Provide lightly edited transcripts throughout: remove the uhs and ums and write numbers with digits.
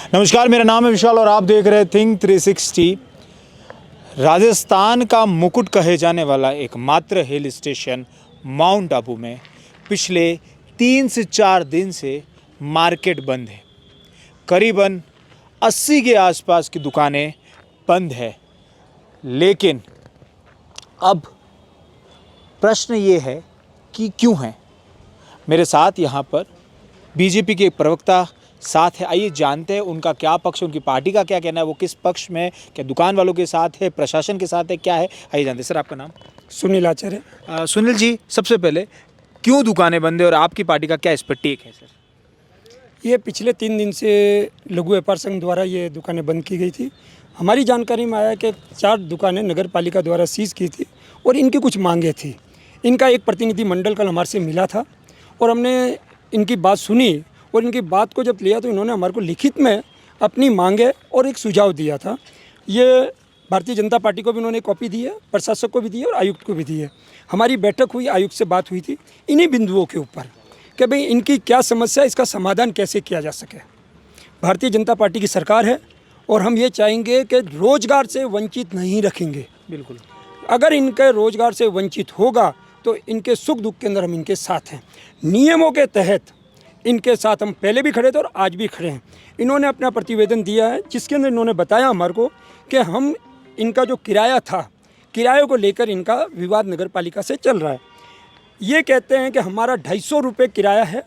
नमस्कार, मेरा नाम है विशाल और आप देख रहे हैं थिंक 360। राजस्थान का मुकुट कहे जाने वाला एकमात्र हिल स्टेशन माउंट आबू में पिछले 3 से 4 दिन से मार्केट बंद है। करीबन 80 के आसपास की दुकानें बंद है। लेकिन अब प्रश्न ये है कि क्यों है। मेरे साथ यहाँ पर बीजेपी के एक प्रवक्ता साथ है। आइए जानते हैं उनका क्या पक्ष है, उनकी पार्टी का क्या कहना है, वो किस पक्ष में, क्या दुकान वालों के साथ है, प्रशासन के साथ है, क्या है, आइए जानते हैं। सर, आपका नाम? सुनील आचार्य। सुनील जी, सबसे पहले क्यों दुकानें बंद है और आपकी पार्टी का क्या इस पर टेक है? सर, ये पिछले 3 दिन से लघु व्यापार संघ द्वारा ये दुकानें बंद की गई थी। हमारी जानकारी में आया कि 4 दुकानें नगर पालिका द्वारा सीज की थी और इनकी कुछ मांगें थी। इनका एक प्रतिनिधि मंडल कल हमारे से मिला था और हमने इनकी बात सुनी और इनकी बात को जब लिया तो इन्होंने हमारे को लिखित में अपनी मांगें और एक सुझाव दिया था। ये भारतीय जनता पार्टी को भी उन्होंने कॉपी दी है, प्रशासक को भी दी है और आयुक्त को भी दी है। हमारी बैठक हुई, आयुक्त से बात हुई थी इन्हीं बिंदुओं के ऊपर कि भाई इनकी क्या समस्या है, इसका समाधान कैसे किया जा सके। भारतीय जनता पार्टी की सरकार है और हम ये चाहेंगे कि रोजगार से वंचित नहीं रखेंगे। बिल्कुल। अगर इनके रोजगार से वंचित होगा तो इनके सुख दुख के अंदर हम इनके साथ हैं। नियमों के तहत इनके साथ हम पहले भी खड़े थे और आज भी खड़े हैं। इन्होंने अपना प्रतिवेदन दिया है जिसके अंदर इन्होंने बताया हमारे को कि हम इनका जो किराया था, किराए को लेकर इनका विवाद नगर पालिका से चल रहा है। ये कहते हैं कि हमारा 250 रुपये किराया है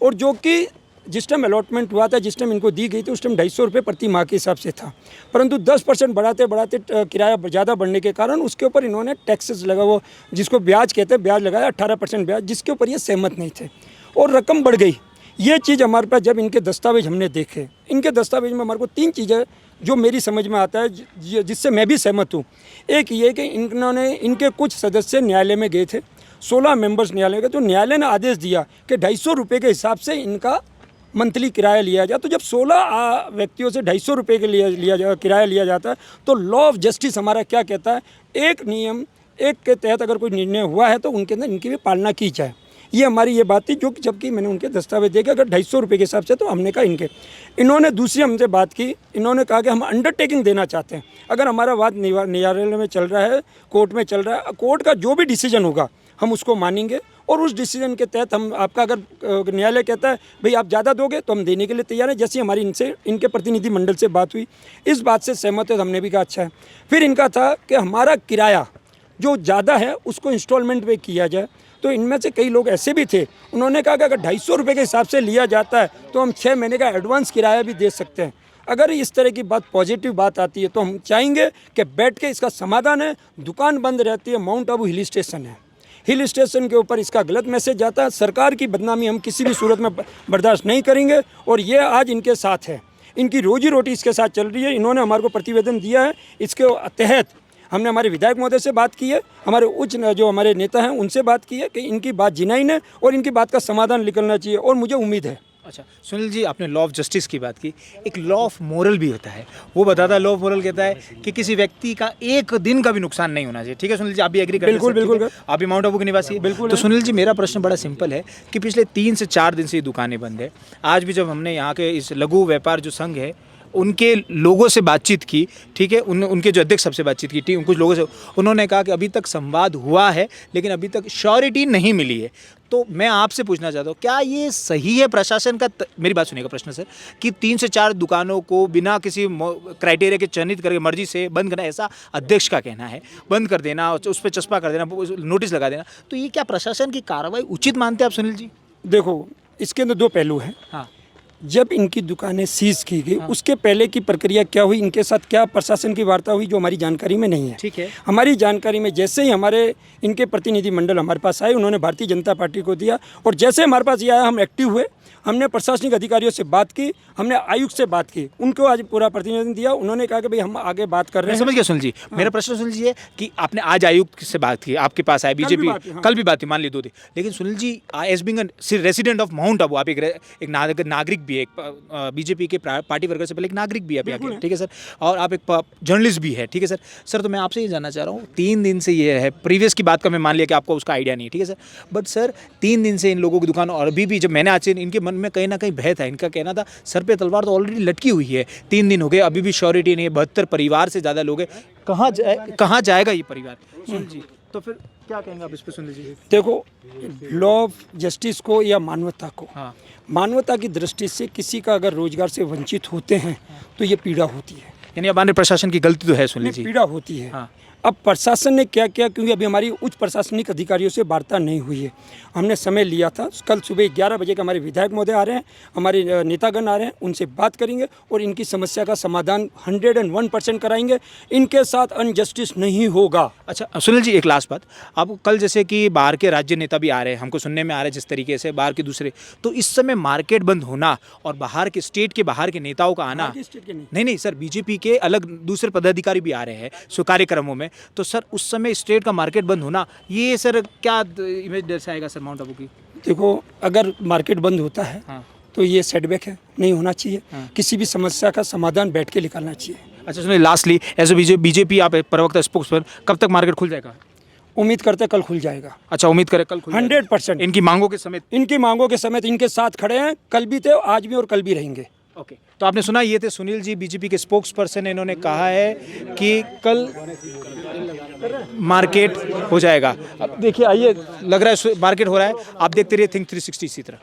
और जो कि जिस टाइम अलॉटमेंट हुआ था, जिस टाइम इनको दी गई थी, उस टाइम 250 रुपये प्रति माह के हिसाब से था। परंतु 10% बढ़ाते बढ़ाते किराया ज़्यादा बढ़ने के कारण उसके ऊपर इन्होंने टैक्सेस लगा, वो जिसको ब्याज कहते हैं, ब्याज लगाया 18% ब्याज, जिसके ऊपर ये सहमत नहीं थे और रकम बढ़ गई। ये चीज़ हमारे पास जब इनके दस्तावेज हमने देखे, इनके दस्तावेज में हमारे को 3 चीज़ें जो मेरी समझ में आता है, जिससे मैं भी सहमत हूँ। एक ये कि इनके कुछ सदस्य न्यायालय में गए थे, 16 मेंबर्स न्यायालय में गए, तो न्यायालय ने आदेश दिया कि 250 रुपये के हिसाब से इनका मंथली किराया लिया जाए। तो जब 16 व्यक्तियों से 250 रुपये के किराया लिया जाता है तो लॉ ऑफ जस्टिस हमारा क्या कहता है, एक नियम एक के तहत अगर कोई निर्णय हुआ है तो उनके अंदर इनकी भी पालना की जाए। ये हमारी ये बात थी, जो जबकि मैंने उनके दस्तावेज देखे, अगर 250 रुपये के हिसाब से तो हमने कहा इनके। इन्होंने दूसरी हमसे बात की, इन्होंने कहा कि हम अंडरटेकिंग देना चाहते हैं। अगर हमारा वाद न्यायालय में चल रहा है, कोर्ट में चल रहा है, कोर्ट का जो भी डिसीजन होगा हम उसको मानेंगे और उस डिसीजन के तहत हम आपका, अगर न्यायालय कहता है भाई आप ज़्यादा दोगे तो हम देने के लिए तैयार हैं। जैसे हमारी इनके प्रतिनिधि मंडल से बात हुई, इस बात से सहमत है तो हमने भी कहा अच्छा है। फिर इनका था कि हमारा किराया जो ज़्यादा है उसको इंस्टॉलमेंट पे किया जाए। तो इनमें से कई लोग ऐसे भी थे, उन्होंने कहा कि अगर 250 रुपये के हिसाब से लिया जाता है तो हम 6 महीने का एडवांस किराया भी दे सकते हैं। अगर इस तरह की बात, पॉजिटिव बात आती है तो हम चाहेंगे कि बैठ के इसका समाधान है। दुकान बंद रहती है, माउंट आबू हिल स्टेशन है, हिल स्टेशन के ऊपर इसका गलत मैसेज जाता है। सरकार की बदनामी हम किसी भी सूरत में बर्दाश्त नहीं करेंगे और ये आज इनके साथ है, इनकी रोजी रोटी इसके साथ चल रही है। इन्होंने हमारे को प्रतिवेदन दिया है, इसके तहत हमने हमारे विधायक महोदय से बात की है, हमारे उच्च जो हमारे नेता हैं उनसे बात की है कि इनकी बात जिनाइन है और इनकी बात का समाधान निकलना चाहिए और मुझे उम्मीद है। अच्छा सुनील जी, आपने लॉ ऑफ जस्टिस की बात की, एक लॉ ऑफ मोरल भी होता है। वो बताता है, लॉ ऑफ मोरल कहता है कि किसी व्यक्ति का एक दिन का भी नुकसान नहीं होना चाहिए। ठीक है सुनील जी, आप भी एग्री करते हैं? बिल्कुल बिल्कुल, आप भी माउंट आबू के निवासी हैं। बिल्कुल। तो सुनील जी, मेरा प्रश्न बड़ा सिंपल है कि पिछले 3 से 4 दिन से ये दुकानें बंद है। आज भी जब हमने यहाँ के इस लघु व्यापार जो संघ है उनके लोगों से बातचीत की, ठीक है, उनके जो अध्यक्ष सबसे बातचीत की थी, कुछ लोगों से उन्होंने कहा कि अभी तक संवाद हुआ है लेकिन अभी तक श्योरिटी नहीं मिली है। तो मैं आपसे पूछना चाहता हूँ, क्या ये सही है प्रशासन का? मेरी बात सुनिएगा प्रश्न सर, कि 3 से 4 दुकानों को बिना किसी क्राइटेरिया के चयनित करके मर्जी से बंद करना, ऐसा अध्यक्ष का कहना है, बंद कर देना, उस पर चस्पा कर देना, नोटिस लगा देना, तो ये क्या प्रशासन की कार्रवाई उचित मानते हैं आप सुनील जी? देखो, इसके अंदर 2 पहलू हैं। हाँ, जब इनकी दुकानें सीज की गई, उसके पहले की प्रक्रिया क्या हुई, इनके साथ क्या प्रशासन की वार्ता हुई, जो हमारी जानकारी में नहीं है। ठीक है। हमारी जानकारी में जैसे ही हमारे इनके प्रतिनिधि मंडल हमारे पास आए, उन्होंने भारतीय जनता पार्टी को दिया और जैसे हमारे पास ये आया हम एक्टिव हुए। हमने प्रशासनिक अधिकारियों से बात की, हमने आयुक्त से बात की, उनको आज पूरा प्रतिनिधित्व दिया। उन्होंने कहा कि भाई हम आगे बात कर रहे हैं। समझ गया सुनील जी। मेरा प्रश्न सुनील जी है कि आपने आज आयुक्त से बात की, आपके पास आए बीजेपी, कल भी बात की, मान ली 2 दिन, लेकिन Sunil ji as being resident of Mount Abu, आप एक नागरिक भी है, एक बीजेपी के पार्टी वर्कर से पहले एक नागरिक भी है, ठीक है सर, और आप एक जर्नलिस्ट भी है, ठीक है सर। सर, तो मैं आपसे ये जानना चाह रहा हूँ, 3 दिन से ये है, प्रीवियस की बात का मैं मान लिया कि आपको उसका आइडिया नहीं है, ठीक है सर, बट सर 3 दिन से इन लोगों की दुकान, और अभी भी जब मैंने आज से इनके मन में कहीं ना कहीं भय था, इनका कहना था सर सर पे तलवार तो ऑलरेडी लटकी हुई है, 3 दिन हो गए, अभी भी श्योरिटी नहीं है, 72 परिवार से ज़्यादा लोग हैं, कहाँ जाएगा ये परिवार? सुनील जी, तो फिर क्या कहेंगे आप इस पे? सुनील जी देखो, लॉ ऑफ जस्टिस को या मानवता को, हाँ, मानवता की दृष्टि से किसी का अगर रोजगार से वंचित होते हैं तो ये पीड़ा होती है, यानी अब आने प्रशासन की गलती तो है सुनील जी। पीड़ा होती है। हाँ। अब प्रशासन ने क्या किया, क्योंकि अभी हमारी उच्च प्रशासनिक अधिकारियों से वार्ता नहीं हुई है, हमने समय लिया था, कल सुबह 11 बजे के हमारे विधायक महोदय आ रहे हैं, हमारे नेतागण आ रहे हैं, उनसे बात करेंगे और इनकी समस्या का समाधान 101% कराएंगे। इनके साथ अनजस्टिस नहीं होगा। अच्छा सुनील जी, एक लास्ट बात, अब कल जैसे कि बाहर के राज्य नेता भी आ रहे हैं, हमको सुनने में आ रहा है जिस तरीके से बाहर के दूसरे, तो इस समय मार्केट बंद होना और बाहर के स्टेट के बाहर के नेताओं का आना, नहीं सर, बीजेपी के अलग दूसरे पदाधिकारी भी आ रहे हैं सो कार्यक्रमों में, तो सर उस समय स्टेट का मार्केट बंद होना, ये सर क्या इमेज दर्शाएगा सर माउंट आबू की? देखो, अगर मार्केट बंद होता है हाँ। तो ये सेटबैक है, नहीं होना चाहिए। हाँ। किसी भी समस्या का समाधान बैठ के निकालना चाहिए। अच्छा सुनिए, लास्टली एज ए बीजेपी आप प्रवक्ता स्पोक्सपर्सन, कब तक मार्केट खुल जाएगा? उम्मीद करते कल खुल जाएगा। अच्छा, उम्मीद करें कल खुल 100%। इनकी मांगों के समेत, इनकी मांगों के समेत इनके साथ खड़े हैं, कल भी थे, आज भी और कल भी रहेंगे। ओके, तो आपने सुना, ये थे सुनील जी, बीजेपी के स्पोक्स पर्सन। इन्होंने कहा है कि कल मार्केट हो जाएगा। अब देखिए, आइए, लग रहा है मार्केट हो रहा है, आप देखते रहिए थिंक 360 इसी तरह।